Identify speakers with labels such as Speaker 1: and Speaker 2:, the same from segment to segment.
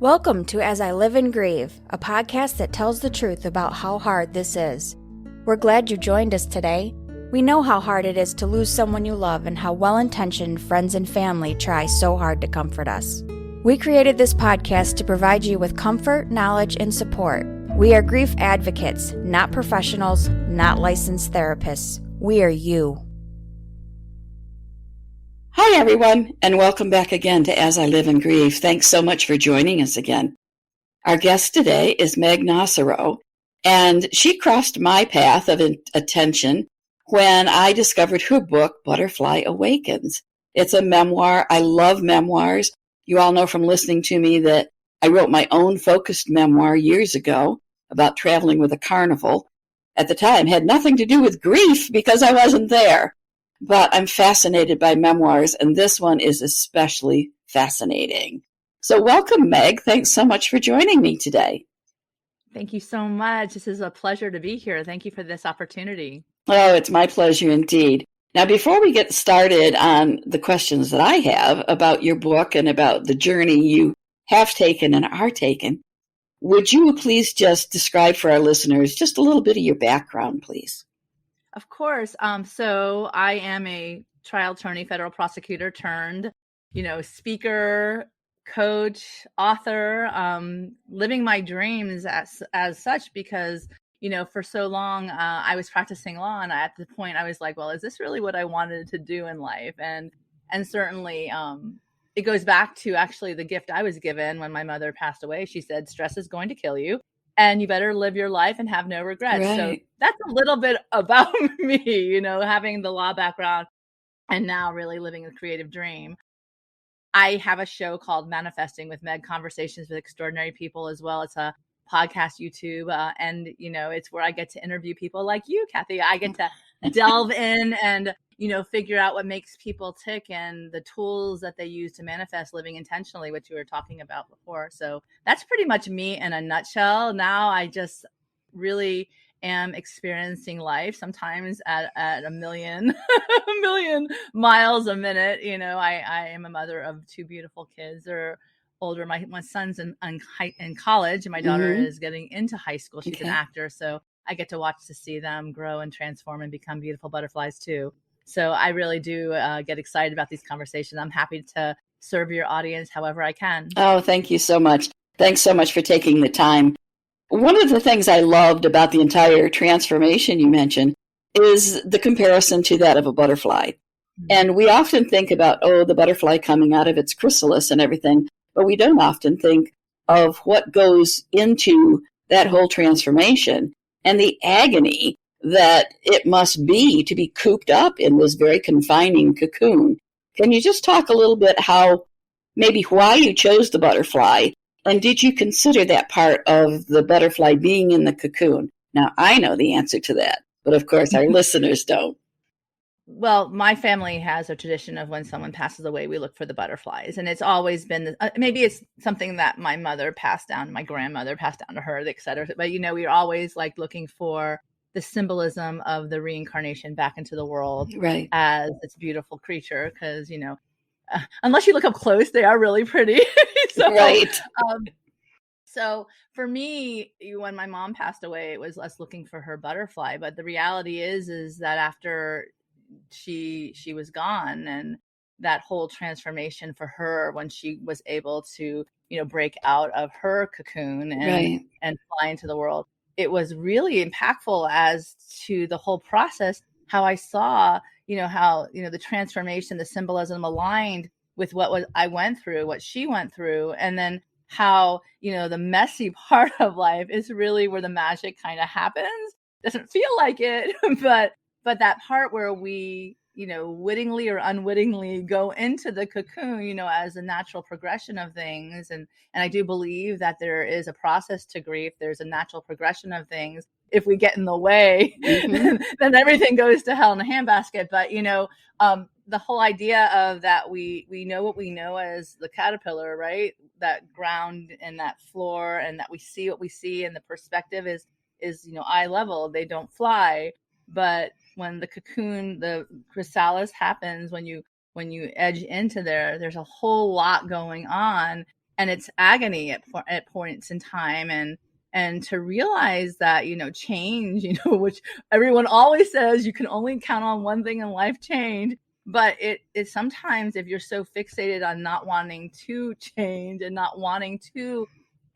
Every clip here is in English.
Speaker 1: Welcome to As I Live and Grieve, a podcast that tells the truth about how hard this is. We're glad you joined us today. We know how hard it is to lose someone you love and how well-intentioned friends and family try so hard to comfort us. We created this podcast to provide you with comfort, knowledge, and support. We are grief advocates, not professionals, not licensed therapists. We are you.
Speaker 2: Hi, everyone, and welcome back again to As I Live and Grieve. Thanks so much for joining us again. Our guest today is Meg Nocero, and she crossed my path of attention when I discovered her book, Butterfly Awakens. It's a memoir. I love memoirs. You all know from listening to me that I wrote my own focused memoir years ago about traveling with a carnival. At the time, had nothing to do with grief because I wasn't there. But I'm fascinated by memoirs, and this one is especially fascinating. So welcome, Meg. Thanks so much for joining me today.
Speaker 3: Thank you so much. This is a pleasure to be here. Thank you for this opportunity.
Speaker 2: Oh, it's my pleasure indeed. Now, before we get started on the questions that I have about your book and about the journey you have taken and are taking, would you please just describe for our listeners just a little bit of your background, please?
Speaker 3: Of course. So I am a trial attorney, federal prosecutor turned, speaker, coach, author, living my dreams as such because, for so long I was practicing law, and at the point I was like, well, is this really what I wanted to do in life? And certainly it goes back to actually the gift I was given when my mother passed away. She said, stress is going to kill you, and you better live your life and have no regrets.
Speaker 2: Right.
Speaker 3: So that's a little bit about me, having the law background and now really living a creative dream. I have a show called Manifesting with Meg, Conversations with Extraordinary People as well. It's a podcast, YouTube, and, it's where I get to interview people like you, Kathy. I get to delve in and, figure out what makes people tick and the tools that they use to manifest living intentionally, which you were talking about before. So that's pretty much me in a nutshell. Now I just really am experiencing life sometimes at a million miles a minute. I am a mother of two beautiful kids. They're older. My son's in college, and my daughter is getting into high school. She's an actor. So I get to watch to see them grow and transform and become beautiful butterflies too. So I really do get excited about these conversations. I'm happy to serve your audience however I can.
Speaker 2: Oh, thank you so much. Thanks so much for taking the time. One of the things I loved about the entire transformation you mentioned is the comparison to that of a butterfly. Mm-hmm. And we often think about, the butterfly coming out of its chrysalis and everything, but we don't often think of what goes into that whole transformation and the agony that it must be to be cooped up in this very confining cocoon. Can you just talk a little bit maybe why you chose the butterfly, and did you consider that part of the butterfly being in the cocoon? Now, I know the answer to that, but of course our listeners don't.
Speaker 3: Well, my family has a tradition of when someone passes away, we look for the butterflies. And it's always been, maybe it's something that my mother passed down, my grandmother passed down to her, et cetera. But, we're always like looking for the symbolism of the reincarnation back into the world, right, as this beautiful creature. Because, unless you look up close, they are really pretty.
Speaker 2: Right.
Speaker 3: So for me, when my mom passed away, it was us looking for her butterfly. But the reality is that after she was gone, and that whole transformation for her when she was able to, break out of her cocoon and fly into the world, it was really impactful as to the whole process, how I saw, how, the transformation, the symbolism aligned with what I went through, what she went through. And then how, the messy part of life is really where the magic kind of happens. Doesn't feel like it, but that part where we, wittingly or unwittingly go into the cocoon, as a natural progression of things. And I do believe that there is a process to grief. There's a natural progression of things. If we get in the way, then everything goes to hell in a handbasket. But, the whole idea of that we know what we know as the caterpillar, right? That ground and that floor, and that we see what we see, and the perspective is eye level. They don't fly. But when the cocoon, the chrysalis happens, when you edge into there's a whole lot going on. it's agony at points in time. And to realize that, change, which everyone always says you can only count on one thing in life, change. But it sometimes, if you're so fixated on not wanting to change and not wanting to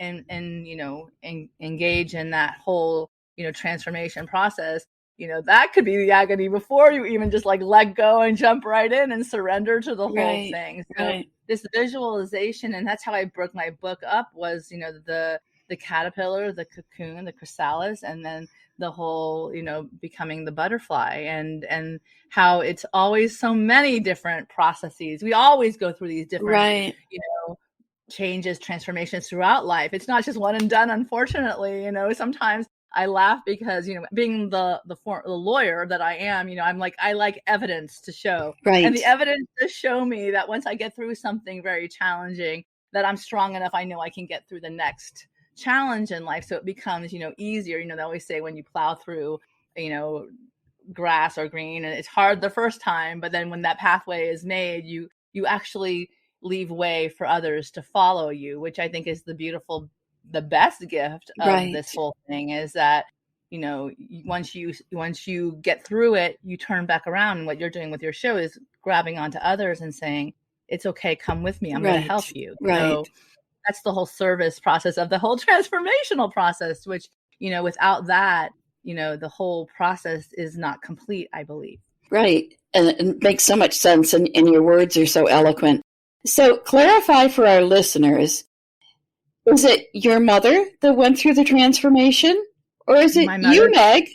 Speaker 3: engage in that whole, transformation process, that could be the agony before you even just like let go and jump right in and surrender to the whole thing. So this visualization, and that's how I broke my book up, was, the caterpillar, the cocoon, the chrysalis, and then the whole, becoming the butterfly, and how it's always so many different processes. We always go through these different, changes, transformations throughout life. It's not just one and done, unfortunately. Sometimes I laugh because, being the lawyer that I am, I'm like, I like evidence to show. And the evidence does show me that once I get through something very challenging, that I'm strong enough, I know I can get through the next challenge in life. So it becomes, easier. They always say when you plow through, grass or green, and it's hard the first time, but then when that pathway is made, you actually leave way for others to follow you, which I think is the best gift of this whole thing, is that, once you get through it, you turn back around, and what you're doing with your show is grabbing onto others and saying, it's okay, come with me, I'm going to help you. So that's the whole service process of the whole transformational process, which, without that, the whole process is not complete, I believe.
Speaker 2: Right. And it makes so much sense, and your words are so eloquent. So clarify for our listeners, is it your mother that went through the transformation, or is it you, Meg?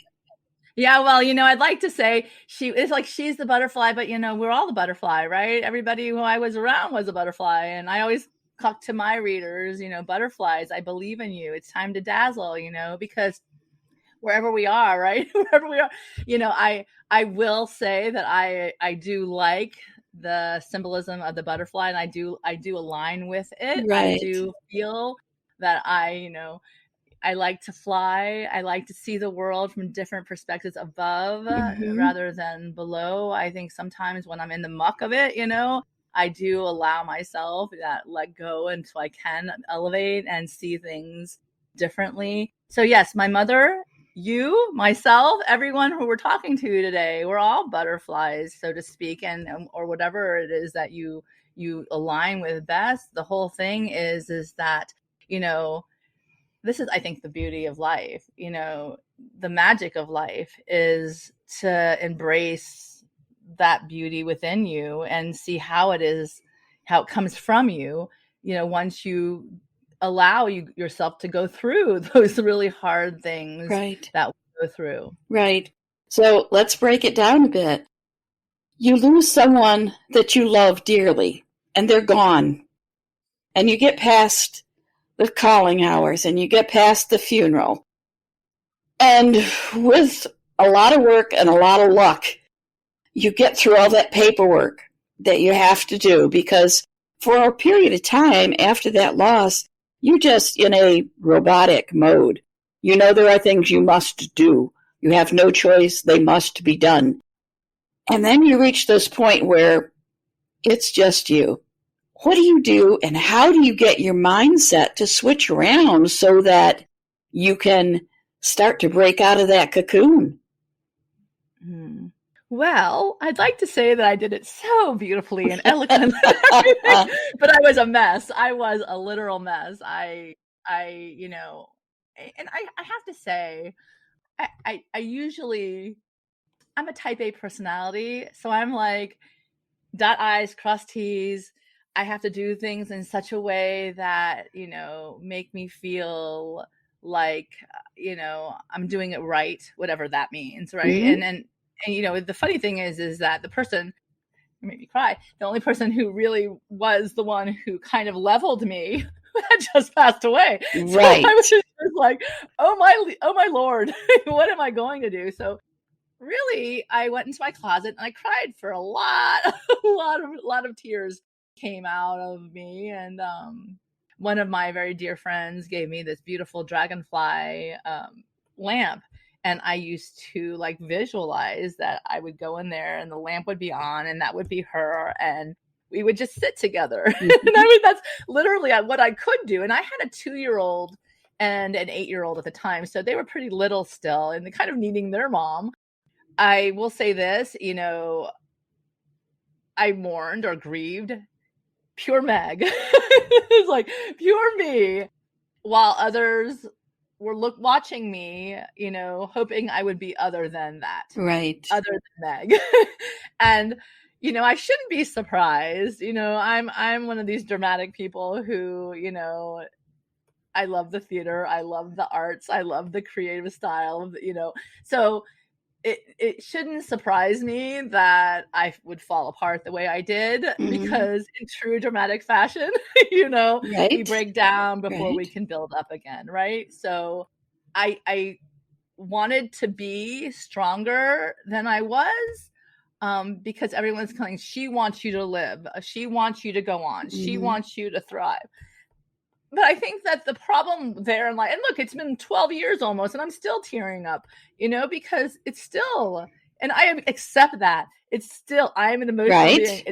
Speaker 3: Yeah, well, I'd like to say she's the butterfly, but, we're all the butterfly, right? Everybody who I was around was a butterfly. And I always talk to my readers, butterflies, I believe in you. It's time to dazzle, because wherever we are, right? Wherever we are, I will say that I do like the symbolism of the butterfly, and I do align with it. I do feel that I like to fly. I like to see the world from different perspectives above rather than below. I think sometimes when I'm in the muck of it, I do allow myself that let go until I can elevate and see things differently. So yes, my mother, you, myself, everyone who we're talking to today, we're all butterflies, so to speak, and or whatever it is that you align with best. The whole thing is that, this is, I think, the beauty of life. The magic of life is to embrace that beauty within you and see how it comes from you, once you allow yourself to go through those really hard things that we go through.
Speaker 2: Right. So let's break it down a bit. You lose someone that you love dearly, and they're gone. And you get past the calling hours, and you get past the funeral. And with a lot of work and a lot of luck, you get through all that paperwork that you have to do, because for a period of time after that loss, you're just in a robotic mode. There are things you must do. You have no choice. They must be done. And then you reach this point where it's just you. What do you do, and how do you get your mindset to switch around so that you can start to break out of that cocoon?
Speaker 3: Well, I'd like to say that I did it so beautifully and eloquently, but I was a mess. I was a literal mess. I have to say, I usually, I'm a type A personality, so I'm like, dot I's, cross T's. I have to do things in such a way that, make me feel like, I'm doing it right, whatever that means, right?
Speaker 2: Mm-hmm.
Speaker 3: And the funny thing is that the person, it made me cry, the only person who really was the one who kind of leveled me had just passed away.
Speaker 2: Right.
Speaker 3: So I was just like, oh my Lord, what am I going to do? So really, I went into my closet and I cried for a lot of tears came out of me. And one of my very dear friends gave me this beautiful dragonfly lamp. And I used to visualize that I would go in there and the lamp would be on and that would be her. And we would just sit together.
Speaker 2: Mm-hmm.
Speaker 3: And I mean, that's literally what I could do. And I had a 2-year-old and an 8-year-old at the time. So they were pretty little still and kind of needing their mom. I will say this, I mourned or grieved pure Meg. It's like pure me, while others were watching me, hoping I would be other than that.
Speaker 2: Right.
Speaker 3: Other than Meg. And, I shouldn't be surprised. I'm one of these dramatic people who, I love the theater. I love the arts. I love the creative style, so it shouldn't surprise me that I would fall apart the way I did, because in true dramatic fashion,
Speaker 2: Right.
Speaker 3: we break down before we
Speaker 2: Right.
Speaker 3: can build up again. Right. So I wanted to be stronger than I was, because everyone's telling, she wants you to live. She wants you to go on. She wants you to thrive. But I think that the problem there in life, and look, it's been 12 years almost, and I'm still tearing up, because it's still, and I accept that it's still, I am an emotional being.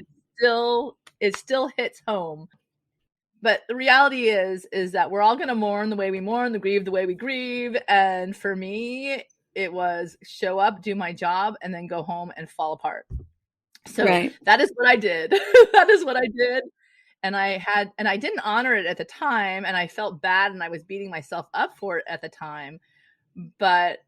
Speaker 3: It still hits home. But the reality is that we're all going to mourn the way we mourn, grieve the way we grieve. And for me, it was show up, do my job, and then go home and fall apart. So that is what I did. That is what I did. And I didn't honor it at the time, and I felt bad, and I was beating myself up for it at the time. But,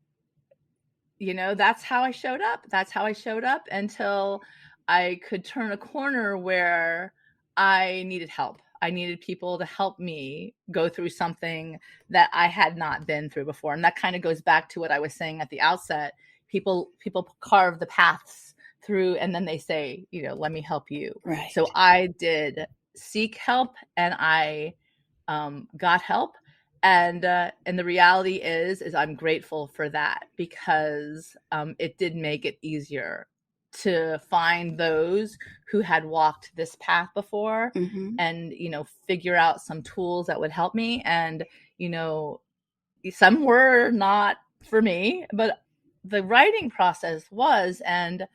Speaker 3: that's how I showed up. That's how I showed up until I could turn a corner where I needed help. I needed people to help me go through something that I had not been through before. And that kind of goes back to what I was saying at the outset. People carve the paths through, and then they say, let me help you.
Speaker 2: Right.
Speaker 3: So I did seek help, and I got help, and the reality is I'm grateful for that, because it did make it easier to find those who had walked this path before, and figure out some tools that would help me. And some were not for me, but the writing process was. And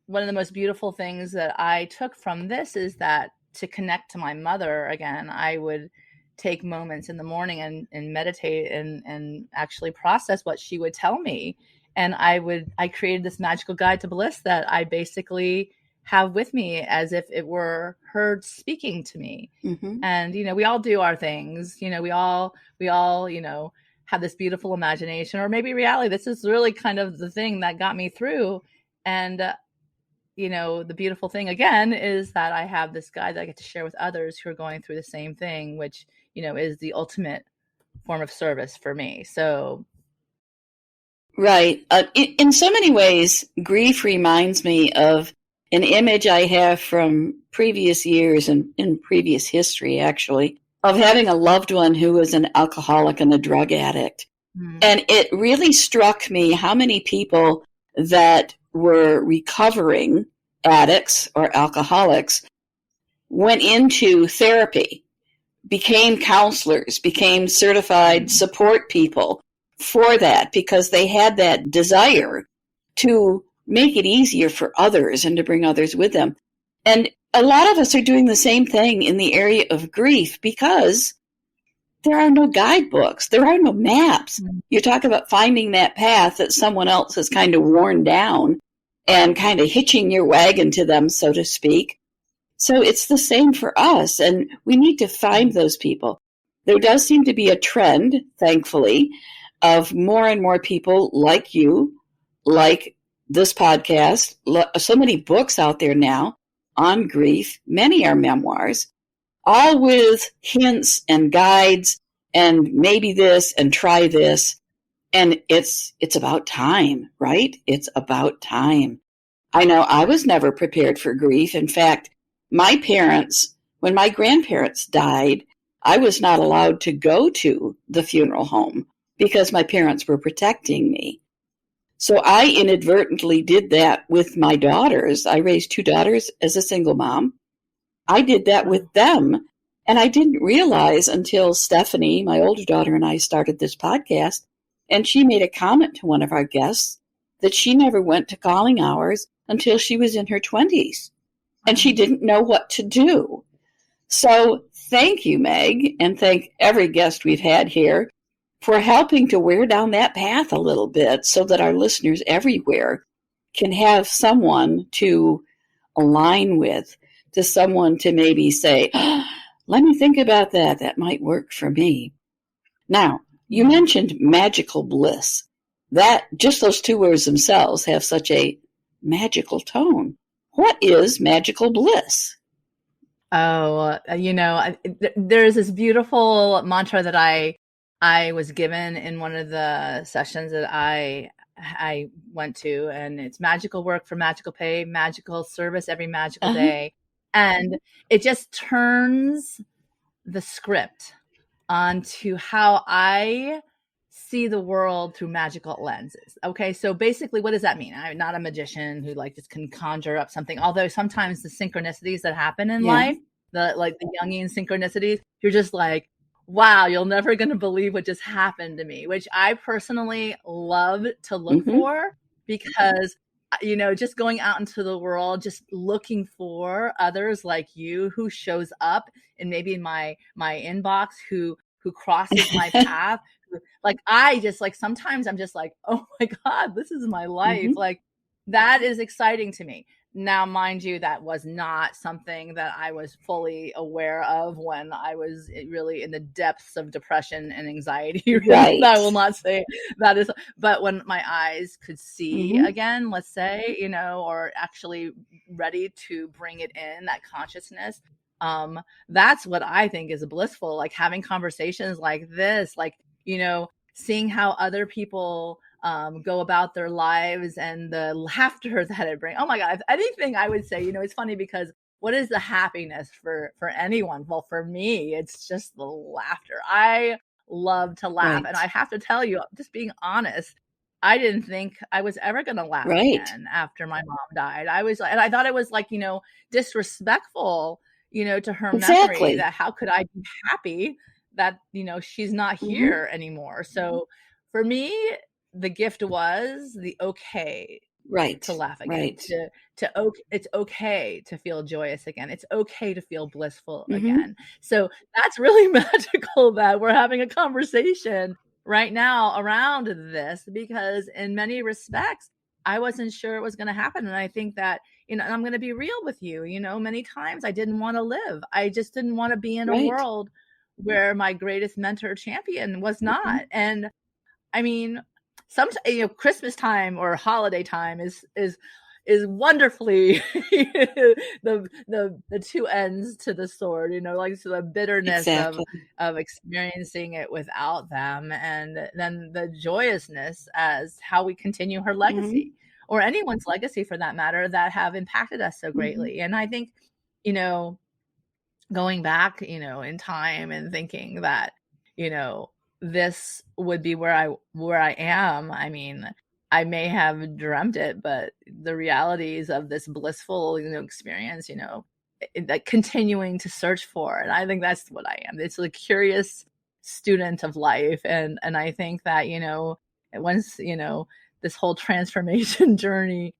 Speaker 3: one of the most beautiful things that I took from this is that to connect to my mother again, I would take moments in the morning and meditate and actually process what she would tell me. And I created this magical guide to bliss that I basically have with me as if it were her speaking to me. And, we all do our things, we all, have this beautiful imagination, or maybe reality. This is really kind of the thing that got me through. And, the beautiful thing again is that I have this guide that I get to share with others who are going through the same thing, which, is the ultimate form of service for me. So.
Speaker 2: Right. In so many ways, grief reminds me of an image I have from previous years and in previous history, actually, of having a loved one who was an alcoholic and a drug addict. And it really struck me how many people that were recovering addicts or alcoholics went into therapy, became counselors, became certified support people for that, because they had that desire to make it easier for others and to bring others with them. And a lot of us are doing the same thing in the area of grief, because there are no guidebooks. There are no maps. You talk about finding that path that someone else has kind of worn down and kind of hitching your wagon to them, so to speak. So it's the same for us, and we need to find those people. There does seem to be a trend, thankfully, of more and more people like you, like this podcast, so many books out there now on grief. Many are memoirs, all with hints and guides and maybe this and try this. And it's about time, right? It's about time. I know I was never prepared for grief. In fact, my parents, when my grandparents died, I was not allowed to go to the funeral home because my parents were protecting me. So I inadvertently did that with my daughters. I raised 2 daughters as a single mom. I did that with them. And I didn't realize until Stephanie, my older daughter, and I started this podcast, and she made a comment to one of our guests that she never went to calling hours until she was in her 20s. and she didn't know what to do. So thank you, Meg, and thank every guest we've had here for helping to wear down that path a little bit so that our listeners everywhere can have someone to align with, to someone to maybe say, oh, let me think about that. That might work for me. Now, you mentioned magical bliss. That just those two words themselves have such a magical tone. What is magical bliss?
Speaker 3: Oh, there's this beautiful mantra that I was given in one of the sessions that I went to, and it's magical work for magical pay, magical service every magical day. And it just turns the script onto how I see the world through magical lenses. Okay, so basically, what does that mean? I'm not a magician who just can conjure up something. Although sometimes the synchronicities that happen in life, the Jungian synchronicities, you're just like, wow, you're never going to believe what just happened to me, which I personally love to look for, because just going out into the world, just looking for others like you who shows up and maybe in my inbox, who crosses my path. I just sometimes I'm just like, oh my God, this is my life. That is exciting to me. Now, mind you, that was not something that I was fully aware of when I was really in the depths of depression and anxiety.
Speaker 2: Right.
Speaker 3: I will not say that is, but when my eyes could see again, let's say, or actually ready to bring it in, that consciousness, that's what I think is blissful. Having conversations like this, seeing how other people go about their lives and the laughter that it brings. Oh my God. If anything, I would say, it's funny because what is the happiness for anyone? Well, for me, it's just the laughter. I love to laugh. And I have to tell you, just being honest, I didn't think I was ever going to laugh again after my mom died. And I thought it was disrespectful, to her memory, that how could I be happy that, she's not here anymore. So for me, the gift was the okay to laugh again, it's okay to feel joyous again. It's okay to feel blissful again. So that's really magical that we're having a conversation right now around this, because in many respects, I wasn't sure it was going to happen. And I think that, and I'm going to be real with you, many times I didn't want to live. I just didn't want to be in a world where my greatest mentor champion was not. And I mean, sometimes, Christmas time or holiday time is wonderfully the two ends to the sword, so the bitterness of experiencing it without them, and then the joyousness as how we continue her legacy, or anyone's legacy for that matter, that have impacted us so greatly. And I think, going back, in time and thinking that, this would be where I am. I mean, I may have dreamt it, but the realities of this blissful, experience, continuing to search for. And I think that's what I am. It's a curious student of life. And I think that, once, this whole transformation journey,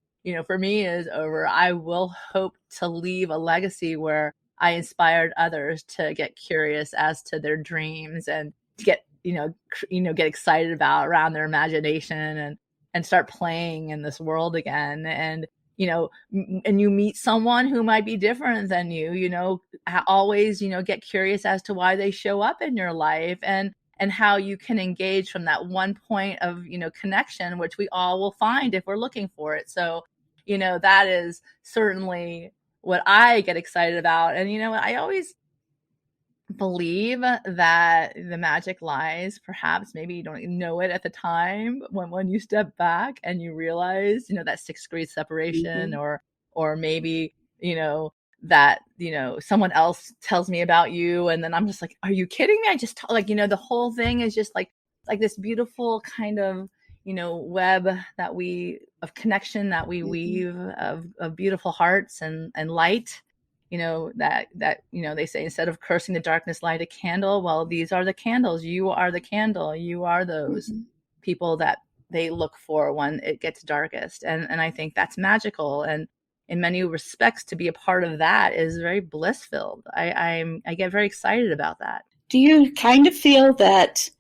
Speaker 3: for me is over, I will hope to leave a legacy where I inspired others to get curious as to their dreams and to get, get excited about around their imagination and start playing in this world again. And, and you meet someone who might be different than you, always, get curious as to why they show up in your life, and how you can engage from that one point of, connection, which we all will find if we're looking for it. So, that is certainly what I get excited about. And, I always believe that the magic lies, perhaps maybe you don't know it at the time, but when you step back and you realize, that 6th grade separation, or maybe, that, someone else tells me about you. And then I'm just like, are you kidding me? I just the whole thing is just like this beautiful kind of, web of connection that we weave of beautiful hearts and light, that they say, instead of cursing the darkness, light a candle. Well, these are the candles. You are the candle. You are those people that they look for when it gets darkest. And I think that's magical. And in many respects, to be a part of that is very bliss filled. I get very excited about that.
Speaker 2: Do you kind of feel that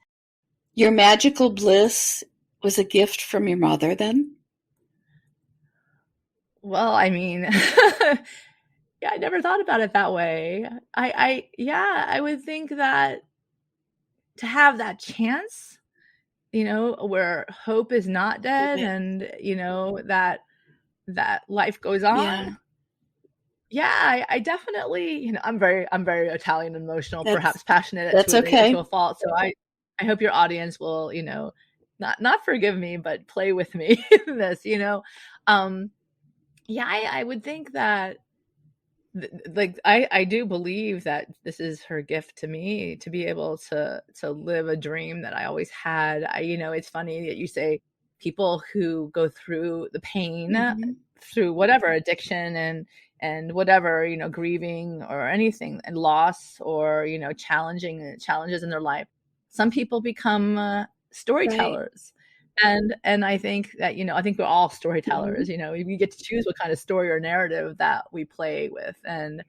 Speaker 2: your magical bliss was a gift from your mother then?
Speaker 3: Well, I mean, yeah, I never thought about it that way. I would think that to have that chance, where hope is not dead, and that life goes on.
Speaker 2: Yeah.
Speaker 3: Yeah, I definitely, I'm very Italian, emotional, perhaps passionate.
Speaker 2: That's okay.
Speaker 3: To a fault. So I hope your audience will, not forgive me, but play with me in this. Yeah, I would think that, like, I do believe that this is her gift to me, to be able to live a dream that I always had. It's funny that you say people who go through the pain, through whatever addiction and whatever, grieving or anything, and loss, or, challenges in their life. Some people become storytellers. Right. And I think that, I think we're all storytellers. We get to choose what kind of story or narrative that we play with. And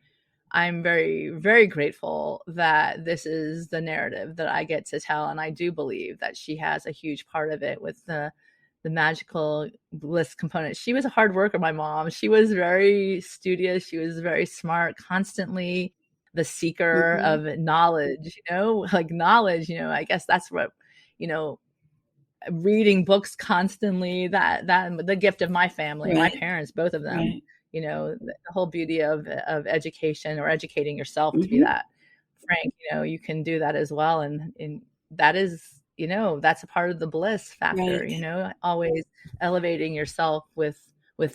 Speaker 3: I'm very, very grateful that this is the narrative that I get to tell. And I do believe that she has a huge part of it with the magical bliss component. She was a hard worker, my mom. She was very studious. She was very smart, constantly the seeker of knowledge, like knowledge, I guess that's what, reading books constantly, that the gift of my family, right. My parents, both of them, right. The whole beauty of education, or educating yourself, to be that frank, you can do that as well. And that is, that's a part of the bliss factor, right. Always elevating yourself with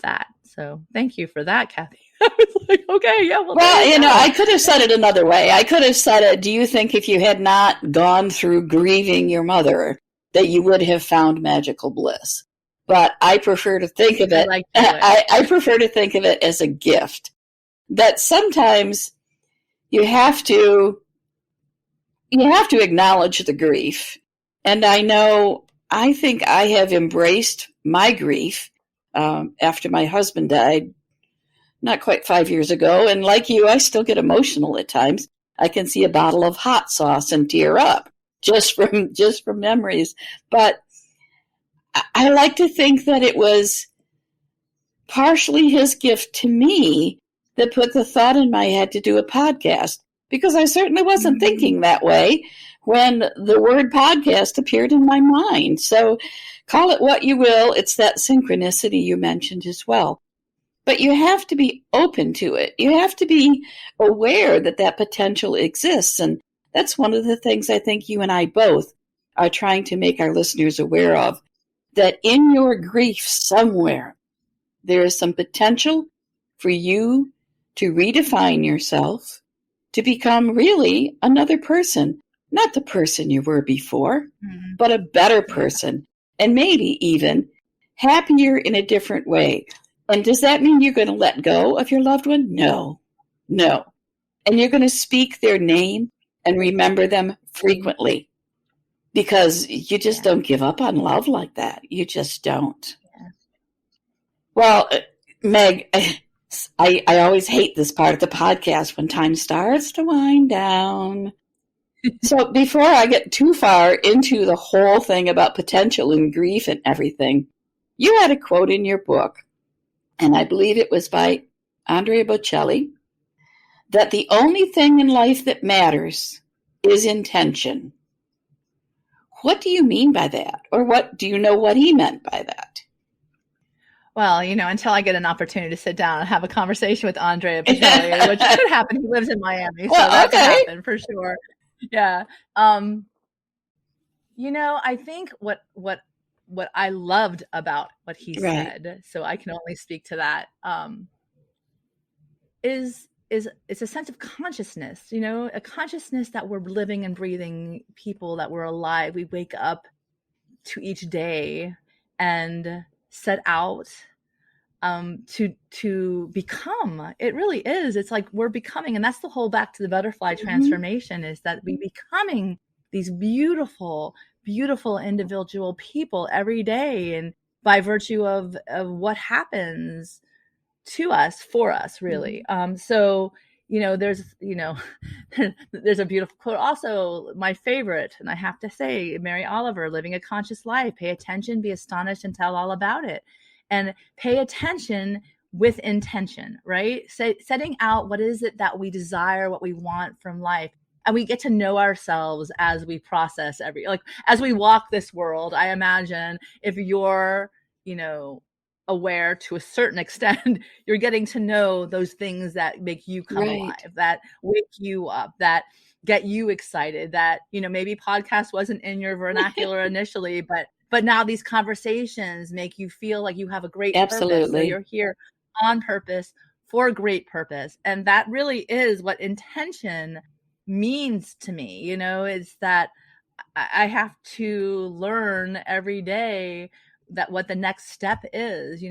Speaker 3: that. So thank you for that, Kathy. I was like, okay, yeah. Well,
Speaker 2: I could have said it another way. I could have said it, do you think if you had not gone through grieving your mother, that you would have found magical bliss? But I prefer to think of it, I prefer to think of it as a gift, that sometimes you have to acknowledge the grief. And I think I have embraced my grief after my husband died not quite 5 years ago. And like you, I still get emotional at times. I can see a bottle of hot sauce and tear up just from memories. But I like to think that it was partially his gift to me that put the thought in my head to do a podcast, because I certainly wasn't thinking that way when the word podcast appeared in my mind. So call it what you will. It's that synchronicity you mentioned as well. But you have to be open to it. You have to be aware that potential exists. And that's one of the things I think you and I both are trying to make our listeners aware of, that in your grief somewhere, there is some potential for you to redefine yourself, to become really another person, not the person you were before, but a better person, and maybe even happier in a different way. And does that mean you're going to let go of your loved one? No. And you're going to speak their name and remember them frequently, because you just don't give up on love like that. You just don't. Yeah. Well, Meg, I always hate this part of the podcast when time starts to wind down. So before I get too far into the whole thing about potential and grief and everything, you had a quote in your book, and I believe it was by Andrea Bocelli, that the only thing in life that matters is intention. What do you mean by that? Or what do you know what he meant by that?
Speaker 3: Well, until I get an opportunity to sit down and have a conversation with Andrea Bocelli, which could happen. He lives in Miami, so that could happen for sure. Yeah. I think what I loved about what he said, so I can only speak to that, is it's a sense of consciousness, a consciousness that we're living and breathing people, that we're alive. We wake up to each day and set out to become. It really is. It's like we're becoming, and that's the whole back to the butterfly transformation, is that we becoming these beautiful, beautiful individual people every day, and by virtue of what happens to us, for us, really. So, there's, there's a beautiful quote. Also, my favorite, and I have to say, Mary Oliver, Living a Conscious Life, pay attention, be astonished, and tell all about it. And pay attention with intention, right? Setting out what is it that we desire, what we want from life. And we get to know ourselves as we process as we walk this world. I imagine if you're, aware to a certain extent, you're getting to know those things that make you come alive, that wake you up, that get you excited, that, maybe podcast wasn't in your vernacular initially, but now these conversations make you feel like you have a great purpose. So you're here on purpose for a great purpose. And that really is what intention means to me, is that I have to learn every day that what the next step is,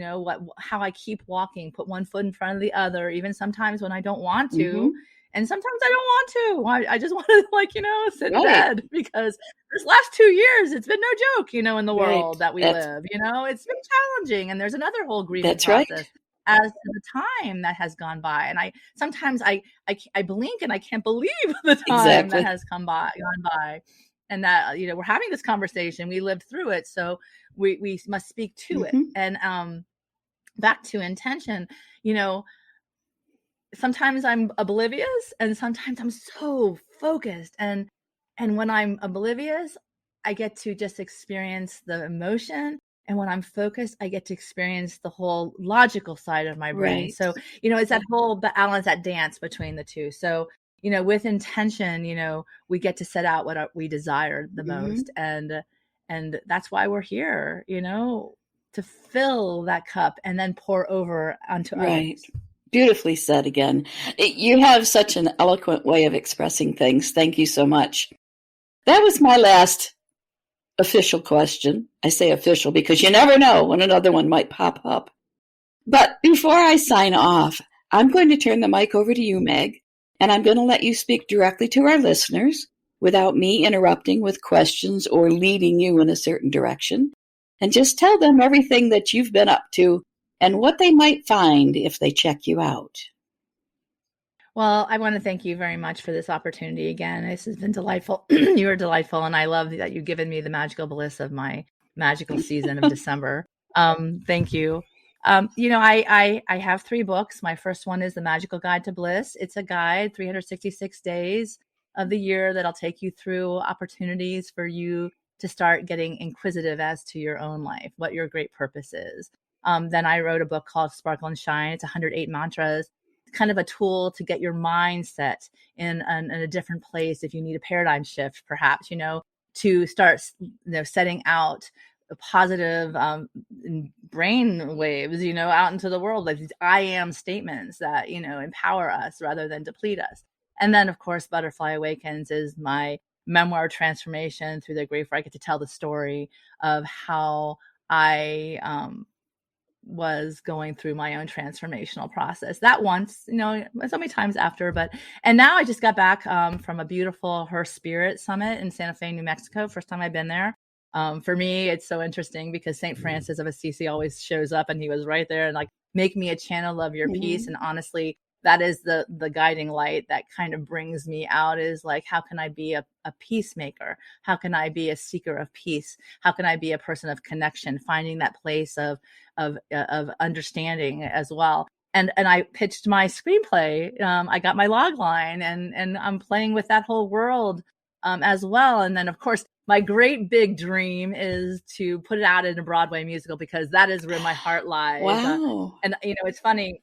Speaker 3: how I keep walking, put one foot in front of the other, even sometimes when I don't want to. And sometimes I don't want to. I just want to sit in bed, because this last 2 years, it's been no joke, in the world that we live, it's been challenging. And there's another whole grieving process as to the time that has gone by. And sometimes I blink and I can't believe the time that has gone by. And that, we're having this conversation, we lived through it. So we must speak to it. And back to intention, sometimes I'm oblivious and sometimes I'm so focused. And when I'm oblivious, I get to just experience the emotion. And when I'm focused, I get to experience the whole logical side of my brain. So, it's that whole balance, that dance between the two. So, with intention, we get to set out what we desire the most. And that's why we're here, to fill that cup and then pour over onto others.
Speaker 2: Beautifully said again. You have such an eloquent way of expressing things. Thank you so much. That was my last official question. I say official because you never know when another one might pop up. But before I sign off, I'm going to turn the mic over to you, Meg, and I'm going to let you speak directly to our listeners without me interrupting with questions or leading you in a certain direction. And just tell them everything that you've been up to and what they might find if they check you out.
Speaker 3: Well, I want to thank you very much for this opportunity again. This has been delightful. You are delightful. And I love that you've given me the magical bliss of my magical season of December. Thank you. I have 3 books. My first one is The Magical Guide to Bliss. It's a guide, 366 days of the year, that'll take you through opportunities for you to start getting inquisitive as to your own life, what your great purpose is. Then I wrote a book called Sparkle and Shine. It's 108 mantras, kind of a tool to get your mindset in a different place. If you need a paradigm shift, perhaps, to start, setting out positive brain waves, out into the world, like these I am statements that, empower us rather than deplete us. And then, of course, Butterfly Awakens is my memoir transformation through the grief, where I get to tell the story of how I was going through my own transformational process. That once, so many times after, and now I just got back from a beautiful Her Spirit Summit in Santa Fe, New Mexico. First time I've been there. For me, it's so interesting because St. Francis of Assisi always shows up, and he was right there and like, make me a channel of your peace. And honestly, that is the guiding light that kind of brings me out, is like, how can I be a peacemaker? How can I be a seeker of peace? How can I be a person of connection, finding that place of understanding as well? And I pitched my screenplay. I got my log line, and I'm playing with that whole world as well. And then, of course, my great big dream is to put it out in a Broadway musical, because that is where my heart lies.
Speaker 2: Wow.
Speaker 3: And it's funny,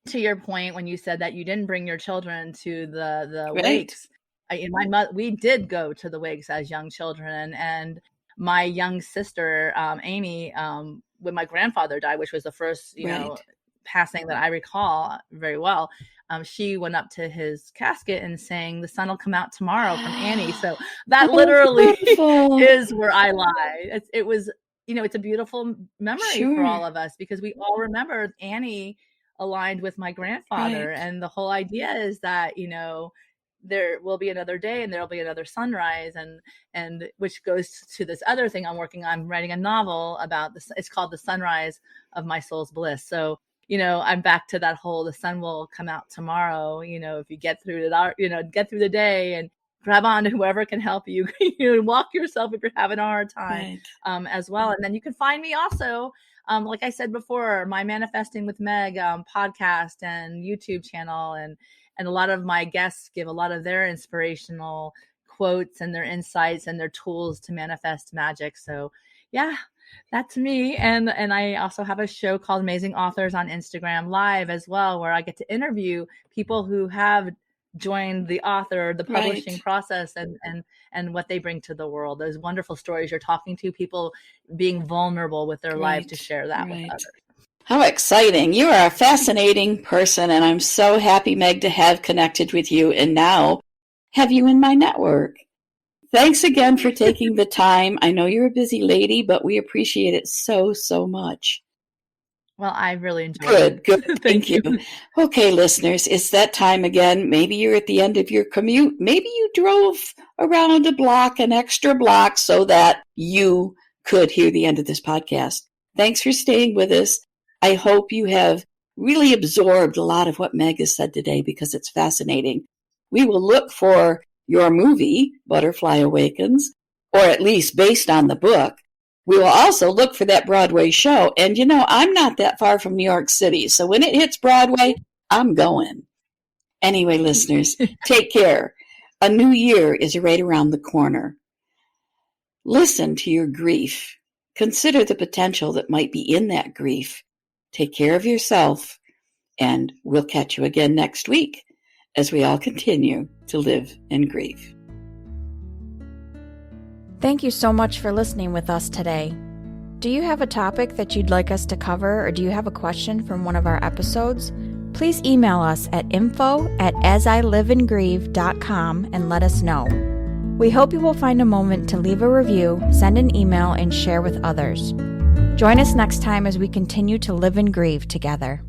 Speaker 3: to your point, when you said that you didn't bring your children to the wakes. We did go to the wakes as young children, and my young sister Amy, when my grandfather died, which was the first passing that I recall very well, she went up to his casket and sang "The Sun Will Come Out Tomorrow" from Annie. So that literally is where I lie. It was, it's a beautiful memory for all of us, because we all remember Annie aligned with my grandfather. And the whole idea is that, there will be another day and there'll be another sunrise, and which goes to this other thing I'm working on. I'm writing a novel about this. It's called The Sunrise of My Soul's Bliss. So, I'm back to that whole, the sun will come out tomorrow, if you get through get through the day and grab on to whoever can help you, walk yourself if you're having a hard time,
Speaker 2: Right.
Speaker 3: as well. And then you can find me also, like I said before, my Manifesting with Meg podcast and YouTube channel, and a lot of my guests give a lot of their inspirational quotes and their insights and their tools to manifest magic. So yeah, that's me. And I also have a show called Amazing Authors on Instagram Live as well, where I get to interview people who have joined the publishing process, and what they bring to the world. Those wonderful stories you're talking to, people being vulnerable with their life to share that with others.
Speaker 2: How exciting. You are a fascinating person, and I'm so happy, Meg, to have connected with you and now have you in my network. Thanks again for taking the time. I know you're a busy lady, but we appreciate it so, so much.
Speaker 3: Well, I really enjoyed it.
Speaker 2: Good. Thank you. Okay, listeners, it's that time again. Maybe you're at the end of your commute. Maybe you drove around an extra block so that you could hear the end of this podcast. Thanks for staying with us. I hope you have really absorbed a lot of what Meg has said today, because it's fascinating. We will look for your movie, Butterfly Awakens, or at least based on the book. We will also look for that Broadway show. And I'm not that far from New York City, so when it hits Broadway, I'm going. Anyway, listeners, take care. A new year is right around the corner. Listen to your grief. Consider the potential that might be in that grief. Take care of yourself, and we'll catch you again next week as we all continue to live in grief.
Speaker 1: Thank you so much for listening with us today. Do you have a topic that you'd like us to cover, or do you have a question from one of our episodes? Please email us at info@asiliveinGrieve.com and let us know. We hope you will find a moment to leave a review, send an email, and share with others. Join us next time as we continue to live and grieve together.